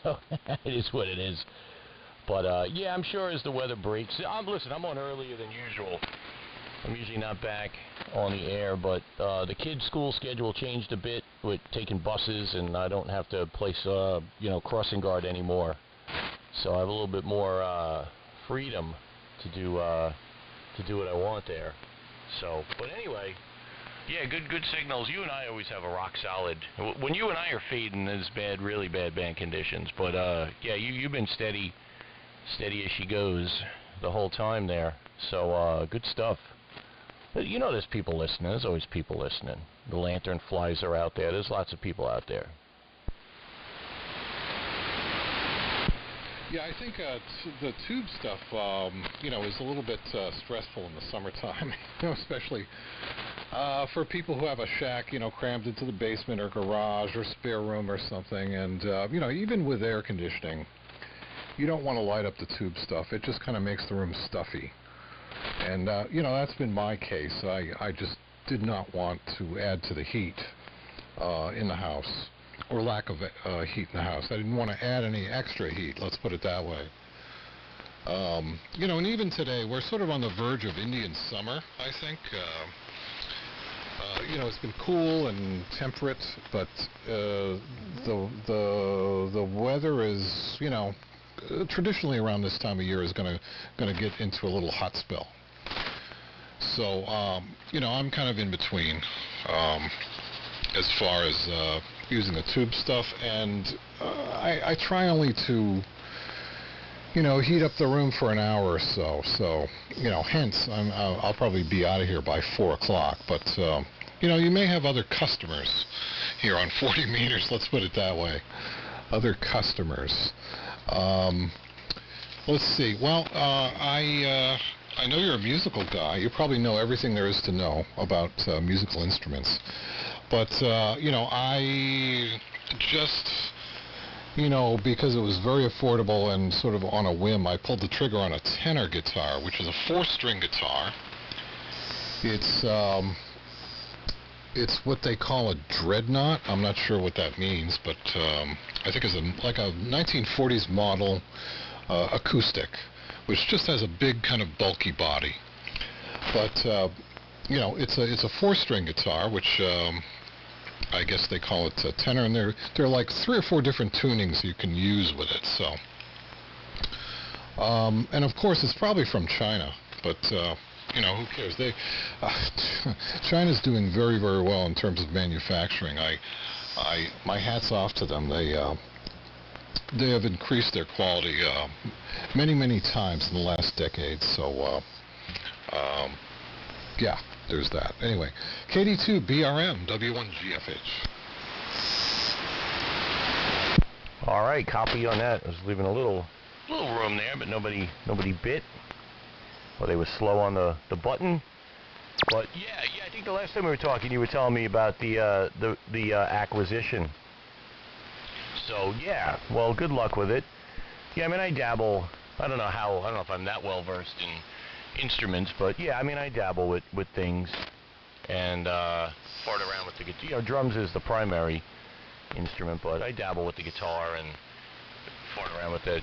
So it is what it is. But yeah, I'm sure as the weather breaks. Listen, I'm on earlier than usual. I'm usually not back on the air, but the kids' school schedule changed a bit with taking buses, and I don't have to place, crossing guard anymore. So I have a little bit more freedom to do what I want there. So, but anyway, yeah, good signals. You and I always have a rock solid. When you and I are fading, there's really bad band conditions. But yeah, you've been steady as she goes the whole time there. So good stuff. You know there's people listening. There's always people listening. The lantern flies are out there. There's lots of people out there. Yeah, I think the tube stuff, is a little bit stressful in the summertime, especially for people who have a shack, crammed into the basement or garage or spare room or something. And, even with air conditioning, you don't want to light up the tube stuff. It just kind of makes the room stuffy. And, that's been my case. I just did not want to add to the heat in the house, or lack of heat in the house. I didn't want to add any extra heat, let's put it that way. And even today, we're sort of on the verge of Indian summer, I think. It's been cool and temperate, but the weather is, traditionally around this time of year is going to get into a little hot spell. So, I'm kind of in between as far as using the tube stuff, and I try only to, heat up the room for an hour or so. So, hence, I'll probably be out of here by 4 o'clock. But, you may have other customers here on 40 meters, let's put it that way. Other customers. Let's see. Well, I know you're a musical guy. You probably know everything there is to know about musical instruments. But, I just, because it was very affordable and sort of on a whim, I pulled the trigger on a tenor guitar, which is a 4-string guitar. It's what they call a dreadnought. I'm not sure what that means, but I think it's like a 1940s model acoustic, which just has a big kind of bulky body. But it's a 4-string guitar, which I guess they call it a tenor, and there are like 3 or 4 different tunings you can use with it. So, and of course it's probably from China, but who cares? China's doing very, very well in terms of manufacturing. My hat's off to them. They have increased their quality many times in the last decade. So, yeah, there's that. Anyway, KD2 BRM W1GFH. All right, copy on that. I was leaving a little room there, but nobody bit. Well, they were slow on the button. But yeah, I think the last time we were talking, you were telling me about the acquisition. So yeah, well, good luck with it. Yeah, I mean, I dabble. I don't know if I'm that well versed in instruments, but yeah, I mean, I dabble with things and fart around with the guitar. Drums is the primary instrument, but I dabble with the guitar and fart around with that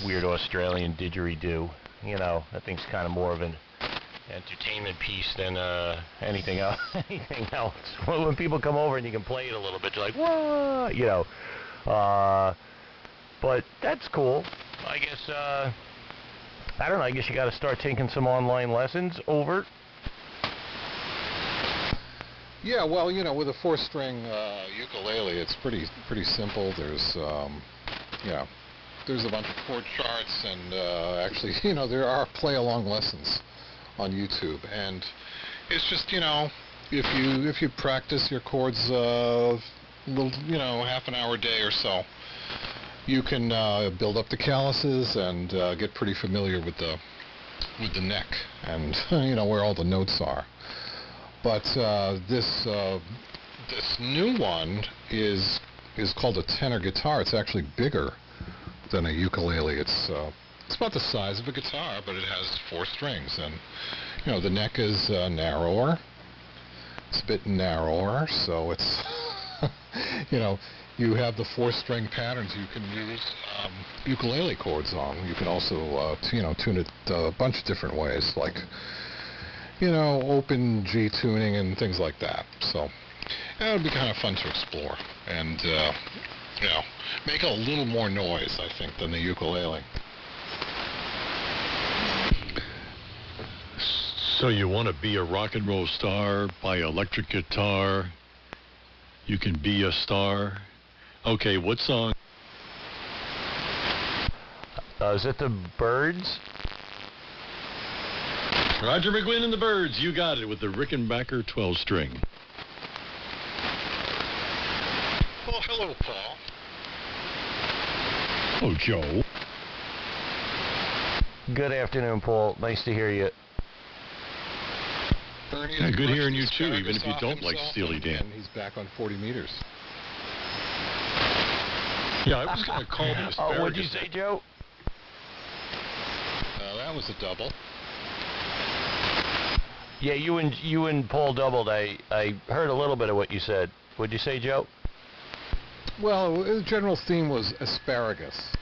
weird Australian didgeridoo. That thing's kind of more of an entertainment piece than anything else. When people come over and you can play it a little bit, you're like, whoa, but that's cool. I guess, I don't know, I guess you got to start taking some online lessons over. Yeah, well, with a 4-string ukulele, it's pretty simple. There's, there's a bunch of chord charts, and actually, there are play-along lessons on YouTube, and it's just, if you practice your chords half an hour a day or so, you can build up the calluses and get pretty familiar with the neck and where all the notes are. But this new one is called a tenor guitar. It's actually bigger than a ukulele. It's about the size of a guitar, but it has 4 strings, and the neck is narrower. It's a bit narrower, so it's you have the 4-string patterns you can use ukulele chords on. You can also, tune it a bunch of different ways, like, open G tuning and things like that. So it would be kind of fun to explore and, make a little more noise, I think, than the ukulele. So you want to be a rock and roll star, buy electric guitar, you can be a star. Okay, what song? Is it the Birds? Roger McGuinn and the Birds, you got it, with the Rickenbacker 12-string. Well, hello, Paul. Oh, Joe. Good afternoon, Paul. Nice to hear you. Ernie Yeah, good hearing you, too, asparagus even if you off don't like himself, Steely Dan. And he's back on 40 meters. Yeah, I was going to call the Asparagus. Oh, what'd you say, Joe? That was a double. Yeah, you and Paul doubled. I heard a little bit of what you said. What'd you say, Joe? Well, the general theme was asparagus.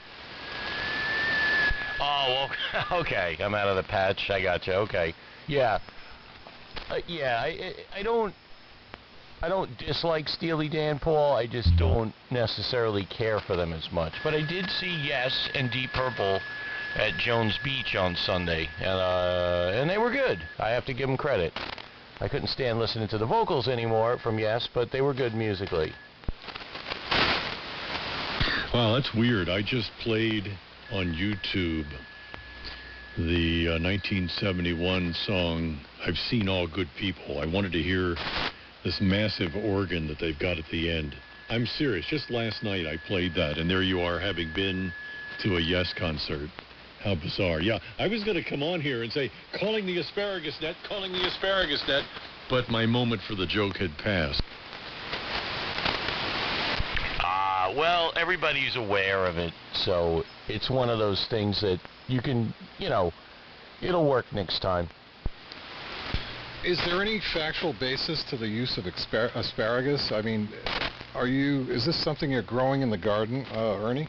Oh, well, okay. I'm out of the patch. I got you. Okay. Yeah. I don't dislike Steely Dan, Paul. I just don't necessarily care for them as much. But I did see Yes and Deep Purple at Jones Beach on Sunday, and they were good. I have to give them credit. I couldn't stand listening to the vocals anymore from Yes, but they were good musically. Wow, that's weird. I just played on YouTube the 1971 song, I've Seen All Good People. I wanted to hear this massive organ that they've got at the end. I'm serious. Just last night I played that, and there you are, having been to a Yes concert. How bizarre. Yeah, I was going to come on here and say, calling the Asparagus Net, calling the Asparagus Net, but my moment for the joke had passed. Well, everybody's aware of it, so it's one of those things that you can, it'll work next time. Is there any factual basis to the use of asparagus? I mean, is this something you're growing in the garden, Ernie?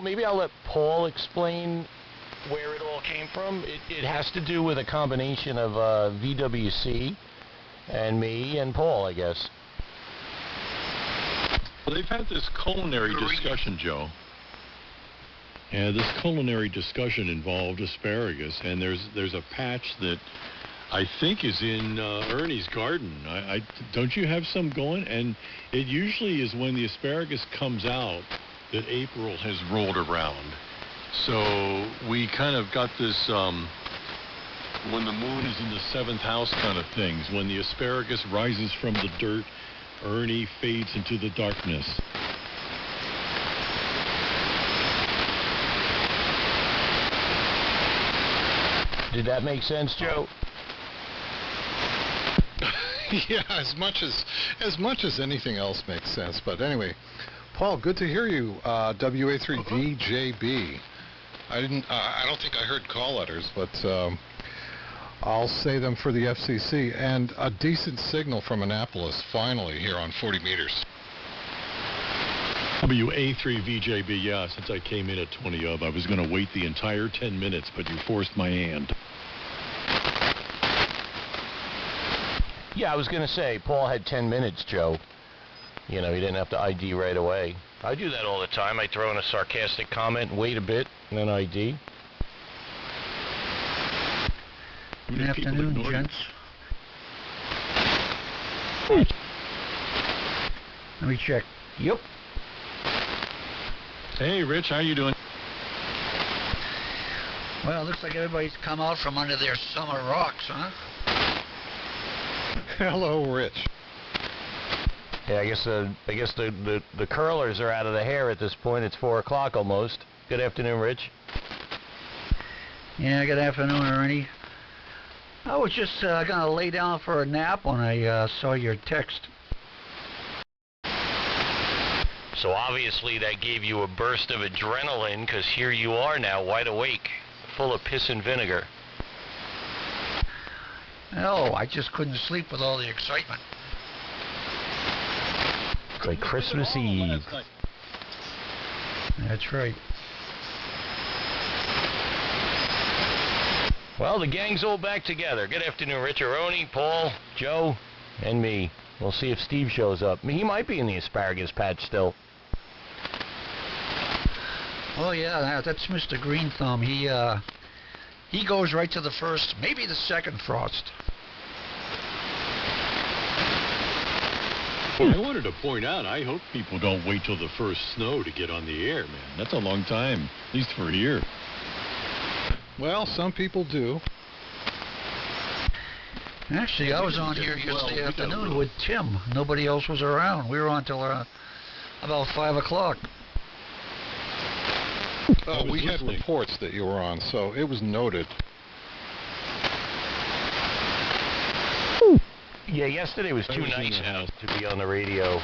Maybe I'll let Paul explain where it all came from. It has to do with a combination of VWC and me and Paul, I guess. Well, they've had this culinary discussion, Joe. Yeah, this culinary discussion involved asparagus, and there's a patch that I think is in Ernie's garden. Don't you have some going? And it usually is when the asparagus comes out that April has rolled around. So we kind of got this when the moon is in the 7th house kind of things. When the asparagus rises from the dirt, Ernie fades into the darkness. Did that make sense, Joe? Yeah, as much as anything else makes sense. But anyway, Paul, good to hear you. WA3VJB. I don't think I heard call letters, but I'll say them for the FCC. And a decent signal from Annapolis, finally, here on 40 meters. WA3VJB, yeah, since I came in at 20 of, I was going to wait the entire 10 minutes, but you forced my hand. Yeah, I was going to say, Paul had 10 minutes, Joe. He didn't have to ID right away. I do that all the time. I throw in a sarcastic comment, wait a bit, and then ID. Good afternoon, gents. Let me check. Yep. Hey, Rich, how you doing? Well, it looks like everybody's come out from under their summer rocks, huh? Hello, Rich. Yeah, I guess the curlers are out of the hair at this point. It's 4 o'clock almost. Good afternoon, Rich. Yeah, good afternoon, Ernie. I was just going to lay down for a nap when I saw your text. So obviously that gave you a burst of adrenaline, because here you are now, wide awake, full of piss and vinegar. No, I just couldn't sleep with all the excitement. It's like Christmas Eve. That's right. Well, the gang's all back together. Good afternoon, Rich, Ernie, Paul, Joe, and me. We'll see if Steve shows up. He might be in the asparagus patch still. Oh yeah, that's Mr. Green Thumb. He goes right to the first, maybe the second frost. I wanted to point out, I hope people don't wait till the first snow to get on the air, man. That's a long time, at least for a year. Well, some people do. Actually, I was on here yesterday afternoon with Tim. Nobody else was around. We were on till about 5 o'clock. We had reports that you were on, so it was noted. Yeah, yesterday was too nice out to be on the radio.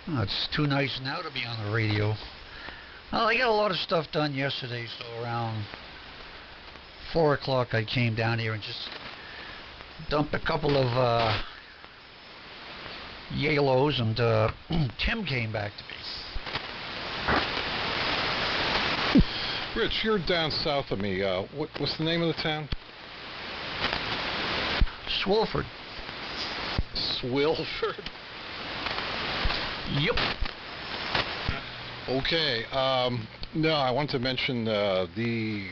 Oh, it's too nice now to be on the radio. Well, I got a lot of stuff done yesterday, so around 4 o'clock I came down here and just dumped a couple of yalos, and Tim came back to me. Rich, you're down south of me. What's the name of the town? Swilford. Swilford? Yep. Okay. No, I want to mention the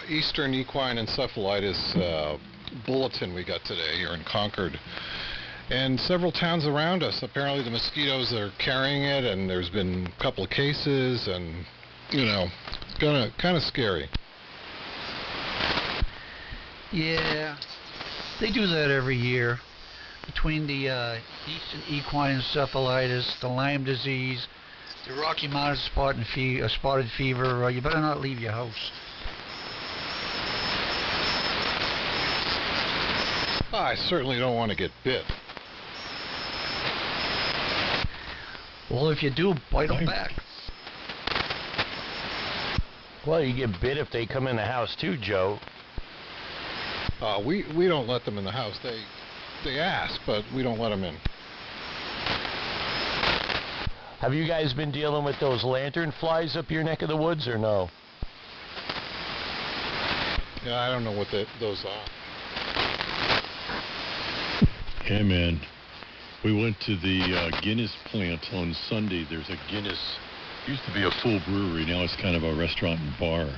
Eastern Equine Encephalitis bulletin we got today here in Concord. And several towns around us, apparently the mosquitoes are carrying it, and there's been a couple of cases, and, you know, it's kind of scary. Yeah, they do that every year. Between the Eastern Equine Encephalitis, the Lyme disease, the Rocky Mountain spotted fever, you better not leave your house. I certainly don't want to get bit. Well, if you do, bite them back. Well, you get bit if they come in the house too, Joe. We don't let them in the house. They ask, but we don't let them in. Have you guys been dealing with those lantern flies up your neck of the woods, or no? Yeah, I don't know what those are. Hey, man. We went to the Guinness plant on Sunday. There's a Guinness. Used to be a full brewery. Now it's kind of a restaurant and bar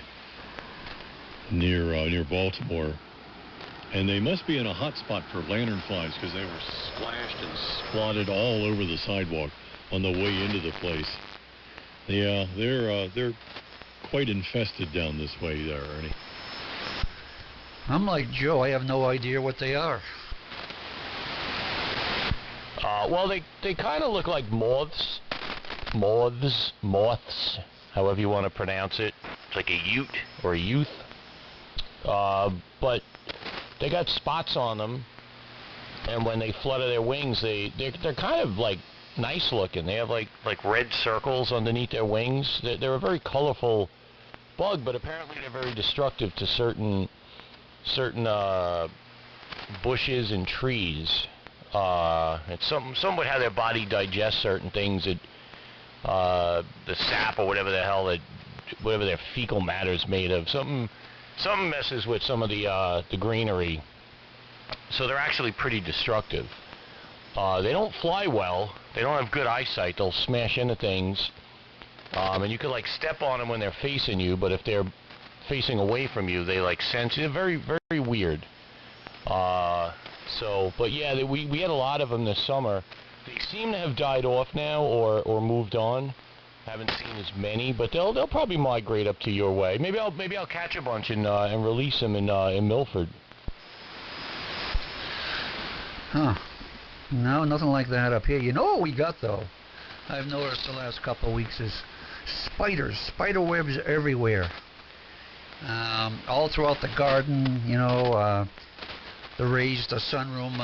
near Baltimore. And they must be in a hot spot for lanternflies because they were splashed and splotted all over the sidewalk on the way into the place. Yeah, they're quite infested down this way there, Ernie. I'm like Joe. I have no idea what they are. Well, they kind of look like moths, however you want to pronounce it. It's like a ute or a youth. But they got spots on them, and when they flutter their wings, they're kind of like nice looking. They have like red circles underneath their wings. They're a very colorful bug, but apparently they're very destructive to certain bushes and trees. It's somewhat how their body digests certain things. The sap or whatever the hell whatever their fecal matter is made of. Something messes with some of the greenery. So they're actually pretty destructive. They don't fly well. They don't have good eyesight. They'll smash into things. And you could like step on them when they're facing you, but if they're facing away from you, they like sense. They're very, very weird. But yeah, we had a lot of them this summer. They seem to have died off now or moved on. Haven't seen as many, but they'll probably migrate up to your way. Maybe I'll catch a bunch and release them in Milford. Huh. No, nothing like that up here. You know what we got, though? I've noticed the last couple of weeks is spiders. Spider webs everywhere. All throughout the garden, you know, the sunroom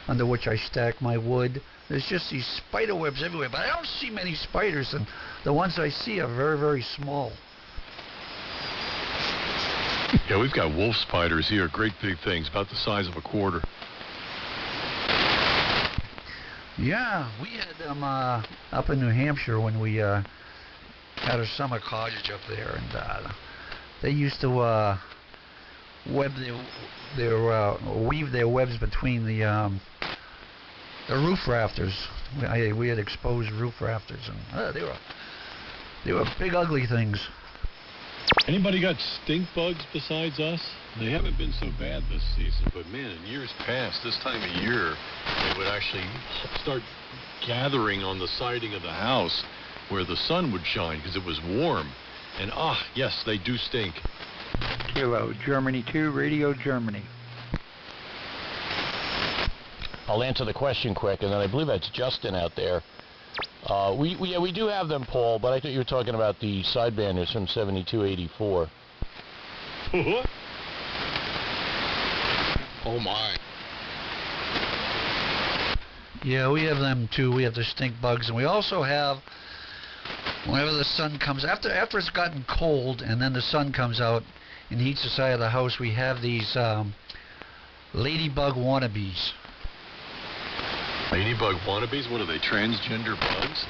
under which I stack my wood. There's just these spider webs everywhere, but I don't see many spiders, and the ones I see are very, very small. Yeah, we've got wolf spiders here, great big things, about the size of a quarter. Yeah, we had them up in New Hampshire when we had a summer cottage up there, and they used to weave their webs between the roof rafters. We had exposed roof rafters, and they were big, ugly things. Anybody got stink bugs besides us? They haven't been so bad this season, but man, in years past, this time of year, they would actually start gathering on the siding of the house where the sun would shine because it was warm. And yes, they do stink. Kilo, Germany 2, Radio Germany. I'll answer the question quick, and then I believe that's Justin out there. We do have them, Paul, but I thought you were talking about the sidebanders from 7284. Oh my. Yeah, we have them too. We have the stink bugs, and we also have, whenever the sun comes, after it's gotten cold, and then the sun comes out and heats the side of the house, we have these ladybug wannabes. Ladybug wannabes? What are they, transgender bugs?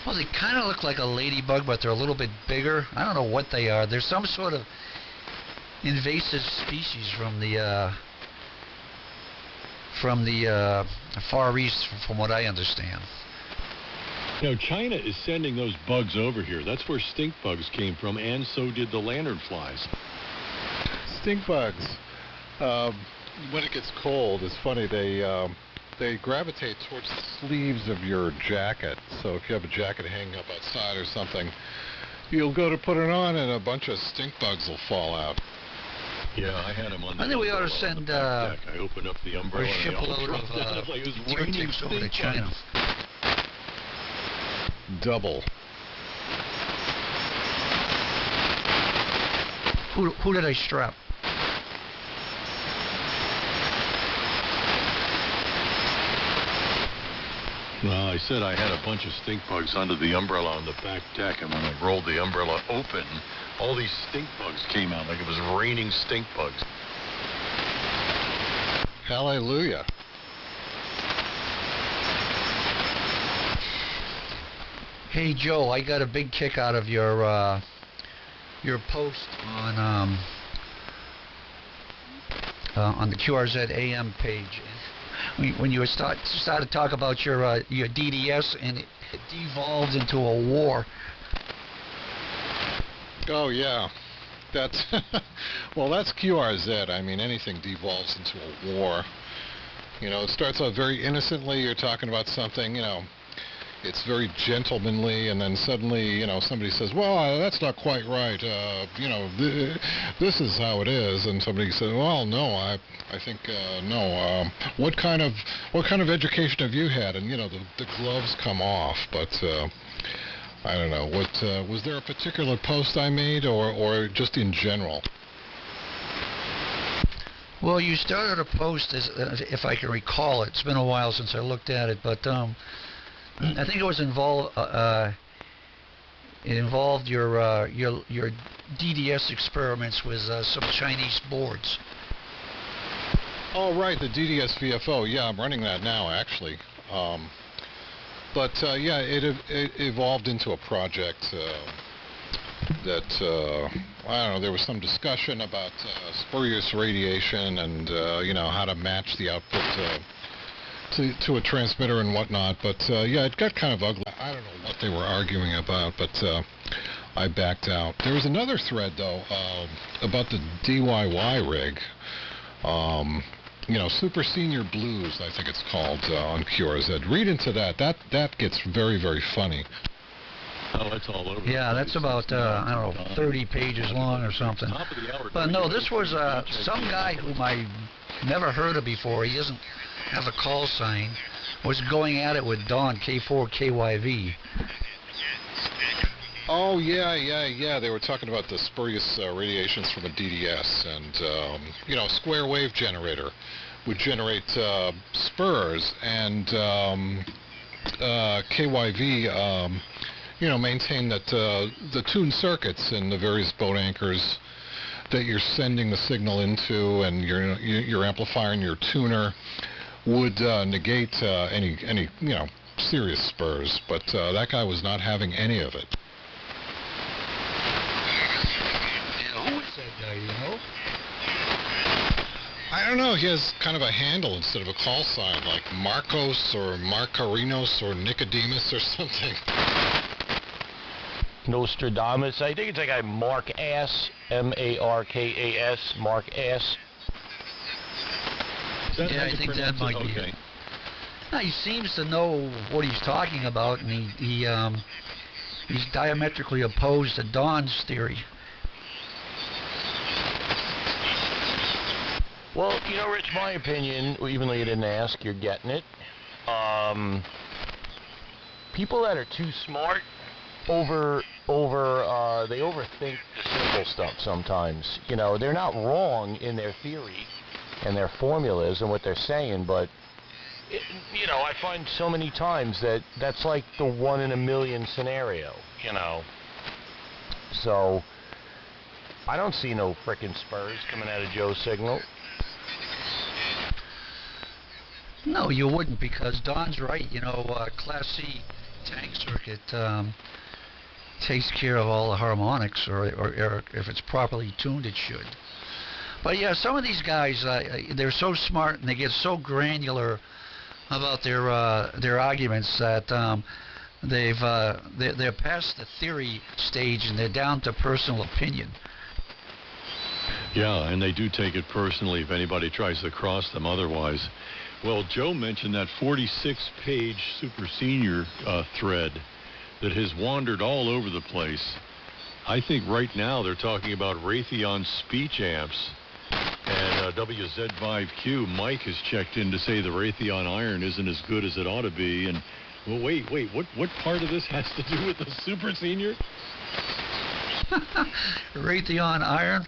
Well, they kind of look like a ladybug, but they're a little bit bigger. I don't know what they are. They're some sort of invasive species from the Far East, from what I understand. You know, China is sending those bugs over here. That's where stink bugs came from, and so did the lanternflies. Stink bugs. When it gets cold, it's funny, they gravitate towards the sleeves of your jacket. So if you have a jacket hanging up outside or something, you'll go to put it on and a bunch of stink bugs will fall out. Yeah, I had them on the I think we ought to umbrella on send the back deck. I opened up the umbrella a and they all shipload dropped down. It was like it was raining ticks over to stink China. bugs. Double. Who did I strap? Well, I said I had a bunch of stink bugs under the umbrella on the back deck, and when I rolled the umbrella open, all these stink bugs came out like it was raining stink bugs. Hallelujah. Hey Joe, I got a big kick out of your post on the QRZ AM page. When you started to talk about your DDS, and it devolved into a war. Oh yeah, that's well, that's QRZ. I mean, anything devolves into a war. You know, it starts out very innocently. You're talking about something, you know, it's very gentlemanly, and then suddenly, you know, somebody says, well, that's not quite right, you know, this is how it is, and somebody says, well, no, I think, no, what kind of education have you had? And, you know, the gloves come off, but, I don't know, what, was there a particular post I made, or just in general? Well, you started a post, if I can recall it. It's been a while since I looked at it, but, I think it was it involved your DDS experiments with some Chinese boards. Oh, right, the DDS VFO. Yeah, I'm running that now, actually. But yeah, it evolved into a project that I don't know. There was some discussion about spurious radiation and you know, how to match the output to a transmitter and whatnot, but yeah, it got kind of ugly. I don't know what they were arguing about, but I backed out. There was another thread, though, about the DIY rig. You know, Super Senior Blues, I think it's called, on QRZ. Read into that. That gets very, very funny. Oh, that's all over. Yeah, that's about, I don't know, 30 pages long or something. But no, this was some guy whom I never heard of before. He doesn't have a call sign. Was going at it with Don, K4KYV. Oh, yeah. They were talking about the spurious radiations from a DDS, and, you know, square wave generator would generate spurs, and KYV, you know, maintain that the tuned circuits in the various boat anchors that you're sending the signal into, and your amplifier and your tuner would negate any serious spurs, but that guy was not having any of it. Yeah, who is that guy, you know? I don't know. He has kind of a handle instead of a call sign, like Marcos or Marcarinos or Nicodemus or something. Nostradamus. I think it's that guy Mark Ass, Markas, Mark Ass. Yeah, I think that might be it. Now, he seems to know what he's talking about, and he's diametrically opposed to Don's theory. Well, you know, Rich, my opinion, even though you didn't ask, you're getting it. People that are too smart they overthink the simple stuff sometimes. You know, they're not wrong in their theory and their formulas and what they're saying, but you know, I find so many times that that's like the 1 in a million scenario, you know. So I don't see no frickin' spurs coming out of Joe's signal. No, you wouldn't, because Don's right. You know, Class C tank circuit takes care of all the harmonics, or if it's properly tuned, it should. But yeah, some of these guys, they're so smart and they get so granular about their arguments that they're past the theory stage and they're down to personal opinion. Yeah, and they do take it personally if anybody tries to cross them otherwise. Well, Joe mentioned that 46-page super senior thread that has wandered all over the place. I think right now they're talking about Raytheon speech amps, and WZ5Q Mike has checked in to say the Raytheon iron isn't as good as it ought to be. And well, wait, what part of this has to do with the super senior? Raytheon iron.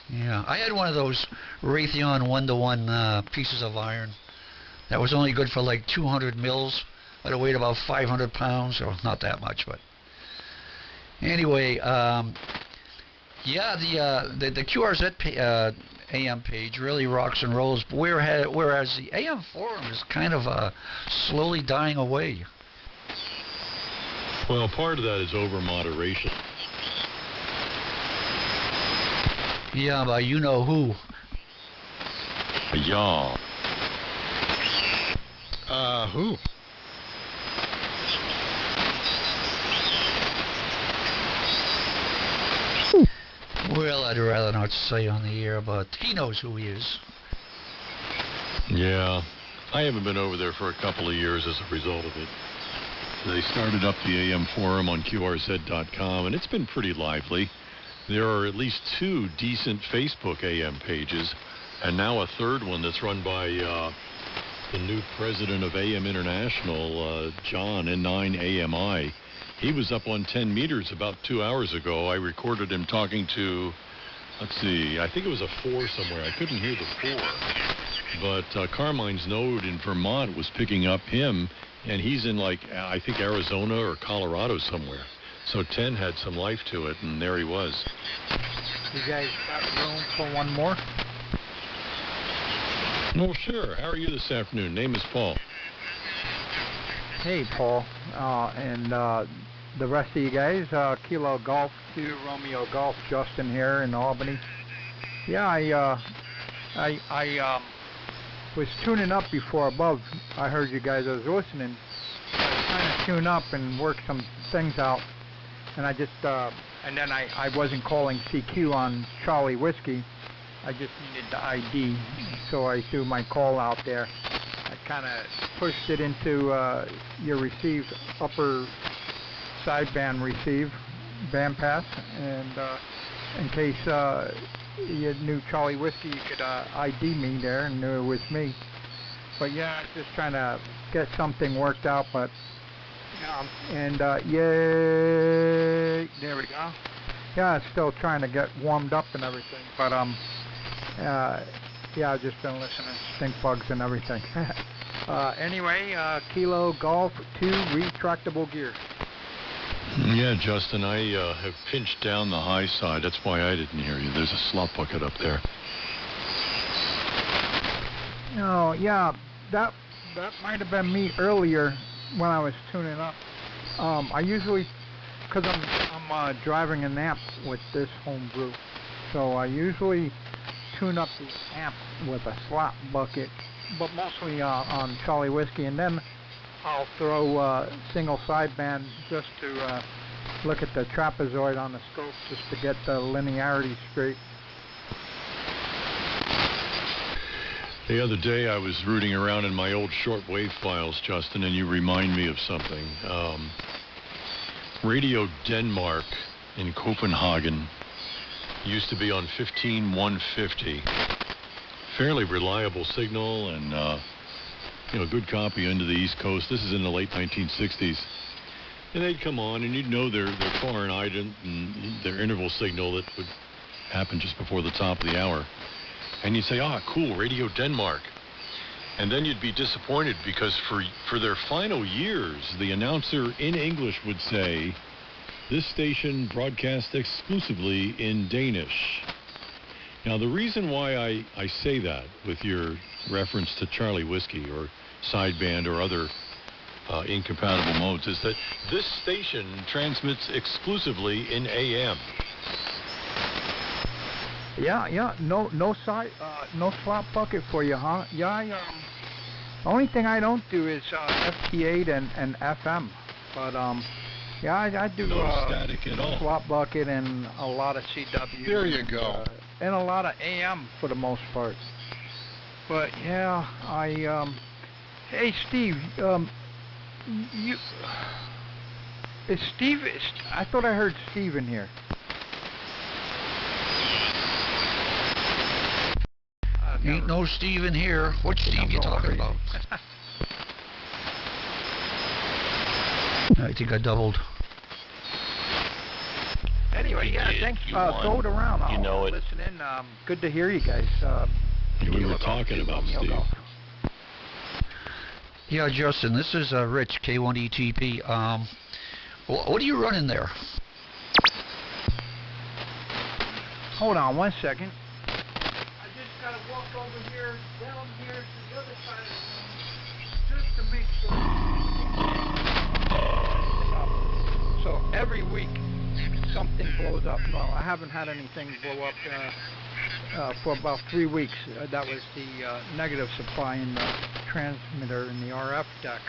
Yeah, I had one of those Raytheon 1-to-1 pieces of iron that was only good for like 200 mils, but it weighed about 500 pounds, or not that much, but anyway, yeah, the QRZ AM page really rocks and rolls, whereas the AM forum is kind of slowly dying away. Well, part of that is over moderation. Yeah, but you know who. Yeah. Who? Well, I'd rather not say on the air, but he knows who he is. Yeah, I haven't been over there for a couple of years as a result of it. They started up the AM forum on QRZ.com, and it's been pretty lively. There are at least 2 decent Facebook AM pages, and now a third one that's run by the new president of AM International, John, N9AMI. He was up on 10 meters about 2 hours ago. I recorded him talking to, let's see, I think it was a 4 somewhere. I couldn't hear the 4. But Carmine's node in Vermont was picking up him, and he's in, like, I think Arizona or Colorado somewhere. So 10 had some life to it, and there he was. You guys got room for one more? Oh, sure. How are you this afternoon? Name is Paul. Hey, Paul, and the rest of you guys. Kilo Golf 2, Romeo Golf, Justin here in Albany. Yeah, I was tuning up before above. I heard you guys. I was listening. I was trying to tune up and work some things out. And I just, and then I wasn't calling CQ on Charlie Whiskey. I just needed the ID, so I threw my call out there. I kind of pushed it into your received upper sideband receive bandpass, and in case you knew Charlie Whiskey, you could ID me there and knew it was me. But yeah, just trying to get something worked out, but and yay, there we go. Yeah, still trying to get warmed up and everything, but yeah, I've just been listening to stink bugs and everything. Anyway, Kilo Golf 2 retractable gear. Yeah, Justin, I have pinched down the high side. That's why I didn't hear you. There's a slop bucket up there. Oh, yeah, that might have been me earlier when I was tuning up. I usually, because I'm driving an amp with this homebrew, so I usually tune up the amp with a slot bucket, but mostly on Charlie Whiskey, and then I'll throw single sideband just to look at the trapezoid on the scope, just to get the linearity straight. The other day I was rooting around in my old shortwave files, Justin, and you remind me of something. Radio Denmark in Copenhagen used to be on 15150. Fairly reliable signal and, good copy into the East Coast. This is in the late 1960s. And they'd come on, and you'd know their foreign ident and their interval signal that would happen just before the top of the hour. And you'd say, cool, Radio Denmark. And then you'd be disappointed because for their final years, the announcer in English would say, this station broadcasts exclusively in Danish. Now, the reason why I say that with your reference to Charlie Whiskey or sideband or other incompatible modes is that this station transmits exclusively in AM. Yeah, no slot bucket for you, huh? Yeah, the only thing I don't do is FT8 and FM, but yeah, I do no static at all. Slot bucket and a lot of CW. There you go. And a lot of AM for the most part. But yeah, hey Steve, I thought I heard Steve in here. Ain't no Steve in here. What Steve you talking about? I think I doubled. Anyway, yeah, thanks. Throw it around. I'll listen in. Good to hear you guys. We were talking about Steve. Yeah, Justin, this is Rich, K1ETP. What are you running there? Hold on one second. I just gotta walk over here, down here to the other side of the room, just to make sure. So every week something blows up. Well, I haven't had anything blow up for about 3 weeks. That was the negative supply in the transmitter in the RF deck.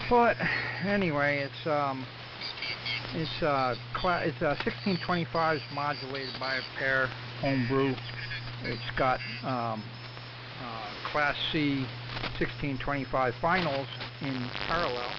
But anyway, it's 1625s modulated by a pair homebrew. It's got Class C 1625 finals in parallel.